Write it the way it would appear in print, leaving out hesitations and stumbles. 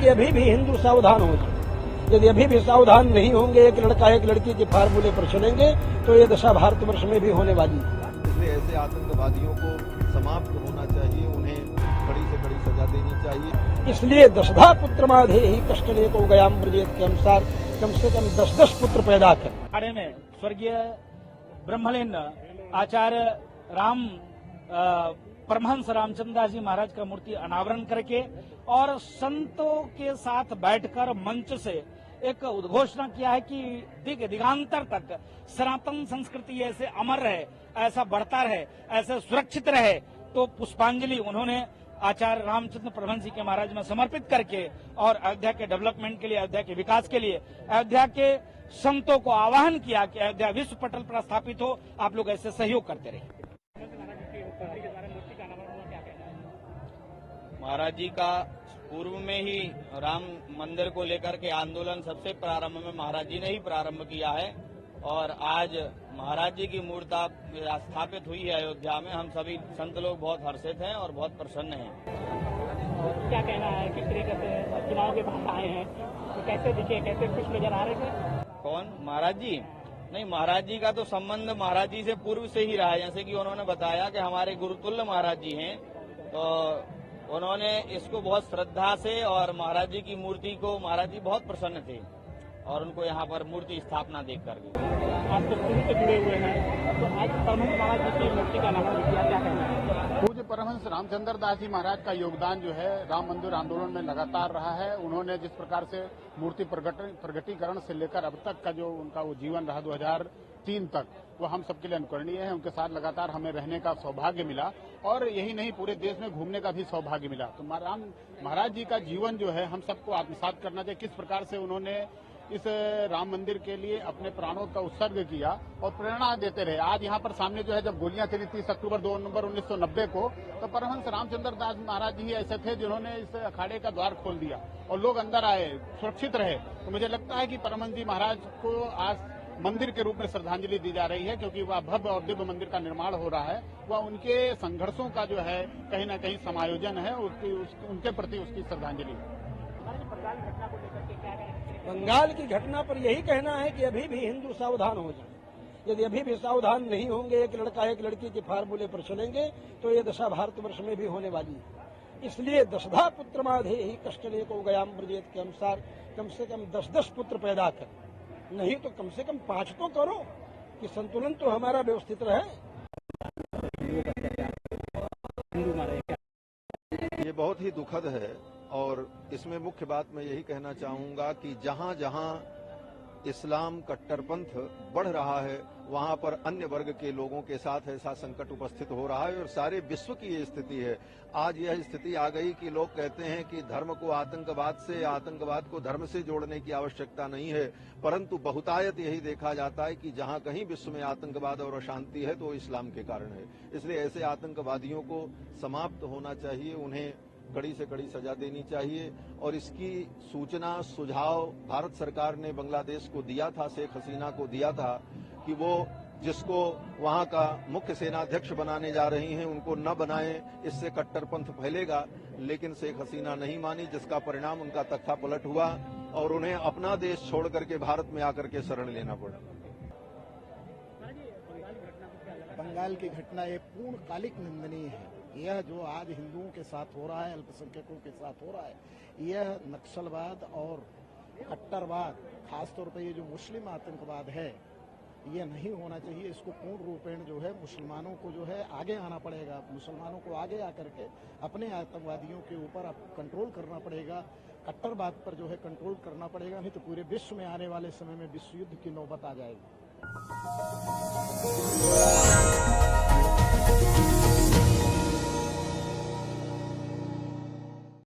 कि अभी भी हिंदू सावधान हो जाए। यदि अभी भी सावधान नहीं होंगे, एक लड़का एक लड़की के फार्मूले पर चलेंगे तो ये दशा भारतवर्ष में भी होने वाली है। इसलिए ऐसे आतंकवादियों को समाप्त होना चाहिए, उन्हें कड़ी से कड़ी सजा देनी चाहिए। इसलिए दशधा पुत्र माधे ही कष्टने को गयाम ब्रजेत के अनुसार कम से कम 10-10 पुत्र पैदा कर। बारे में स्वर्गीय ब्रह्मलीन आचार्य परमहंस रामचंद्र दास जी महाराज का मूर्ति अनावरण करके और संतों के साथ बैठकर मंच से एक उद्घोषणा किया है कि दिग दिगांतर तक सनातन संस्कृति ऐसे अमर रहे, ऐसा बढ़ता रहे, ऐसे सुरक्षित रहे। तो पुष्पांजलि उन्होंने आचार्य रामचंद्र परमहंस जी के महाराज में समर्पित करके और अयोध्या के डेवलपमेंट के लिए, अयोध्या के विकास के लिए अयोध्या के संतों को आह्वान किया कि अयोध्या विश्व पटल पर स्थापित हो, आप लोग ऐसे सहयोग करते रहिए। महाराज जी का पूर्व में ही राम मंदिर को लेकर के आंदोलन सबसे प्रारंभ में महाराज जी ने ही प्रारंभ किया है और आज महाराज जी की मूर्ति स्थापित हुई है अयोध्या में। हम सभी संत लोग बहुत हर्षित हैं और बहुत प्रसन्न हैं। क्या कहना है, किस तरीके से चुनाव के बाद आए हैं, तो कैसे दिखे, कैसे खुश नजर आ रहे थे? कौन? महाराज जी? नहीं, महाराज जी का तो संबंध महाराज जी से पूर्व से ही रहा है। जैसे कि उन्होंने बताया कि हमारे गुरुतुल्य महाराज जी हैं, तो उन्होंने इसको बहुत श्रद्धा से और महाराज जी की मूर्ति को महाराज जी बहुत प्रसन्न थे और उनको यहाँ पर मूर्ति स्थापना देख करके। आप तो शुरू से जुड़े हुए हैं, तो आज परमहंस महाराज जी की मूर्ति का नाम किया, क्या कहना है? पूज्य परमहंस रामचंद्र दास जी महाराज का योगदान जो है राम मंदिर आंदोलन में लगातार रहा है। उन्होंने जिस प्रकार से मूर्ति प्रगटीकरण से लेकर अब तक का जो उनका वो जीवन रहा 2003 तक, वो हम सबके लिए अनुकरणीय है। उनके साथ लगातार हमें रहने का सौभाग्य मिला और यही नहीं, पूरे देश में घूमने का भी सौभाग्य मिला। तो महाराज जी का जीवन जो है हम सबको आत्मसात करना चाहिए। किस प्रकार से उन्होंने इस राम मंदिर के लिए अपने प्राणों का उत्सर्ग किया और प्रेरणा देते रहे। आज यहाँ पर सामने जो है जब गोलियां चली 30 अक्टूबर 2 नवंबर 1990 को, तो परमहंस रामचंद्र दास महाराज जी ऐसे थे जिन्होंने इस अखाड़े का द्वार खोल दिया और लोग अंदर आए, सुरक्षित रहे। तो मुझे लगता है कि परमहंस जी महाराज को आज मंदिर के रूप में श्रद्धांजलि दी जा रही है, क्योंकि वह भव्य और दिव्य मंदिर का निर्माण हो रहा है। वह उनके संघर्षों का जो है कहीं न कहीं समायोजन है, उनके प्रति उसकी श्रद्धांजलि है। बंगाल की घटना पर यही कहना है कि अभी भी हिंदू सावधान हो जाए। यदि अभी भी सावधान नहीं होंगे, एक लड़का एक लड़की के फार्मूले पर चलेंगे तो ये दशा भारतवर्ष में भी होने वाली है। इसलिए दशधा पुत्र माधे ही कष्टने को गयाम ब्रजेत के अनुसार कम से कम 10-10 पुत्र पैदा कर, नहीं तो कम से कम 5 तो करो कि संतुलन तो हमारा व्यवस्थित रहे। ये बहुत ही दुखद है और इसमें मुख्य बात मैं यही कहना चाहूंगा कि जहां जहां इस्लाम कट्टरपंथ बढ़ रहा है, वहां पर अन्य वर्ग के लोगों के साथ ऐसा संकट उपस्थित हो रहा है और सारे विश्व की ये स्थिति है। आज यह स्थिति आ गई कि लोग कहते हैं कि धर्म को आतंकवाद से, आतंकवाद को धर्म से जोड़ने की आवश्यकता नहीं है, परंतु बहुतायत यही देखा जाता है कि जहां कहीं विश्व में आतंकवाद और अशांति है तो इस्लाम के कारण है। इसलिए ऐसे आतंकवादियों को समाप्त होना चाहिए, उन्हें कड़ी से कड़ी सजा देनी चाहिए और इसकी सूचना सुझाव भारत सरकार ने बांग्लादेश को दिया था, शेख हसीना को दिया था कि वो जिसको वहां का मुख्य सेनाध्यक्ष बनाने जा रही हैं उनको न बनाएं, इससे कट्टरपंथ फैलेगा। लेकिन शेख हसीना नहीं मानी, जिसका परिणाम उनका तख्ता पलट हुआ और उन्हें अपना देश छोड़ करके भारत में आकर के शरण लेना पड़ा। बंगाल की घटना एक पूर्णकालिक निंदनीय है। यह जो आज हिंदुओं के साथ हो रहा है, अल्पसंख्यकों के साथ हो रहा है, यह नक्सलवाद और कट्टरवाद, खासतौर पर ये जो मुस्लिम आतंकवाद है, ये नहीं होना चाहिए। इसको पूर्ण रूपेण जो है मुसलमानों को जो है आगे आना पड़ेगा। मुसलमानों को आगे आकर के अपने आतंकवादियों के ऊपर अब कंट्रोल करना पड़ेगा, कट्टरवाद पर जो है कंट्रोल करना पड़ेगा, नहीं तो पूरे विश्व में आने वाले समय में विश्व युद्ध की नौबत आ जाएगी।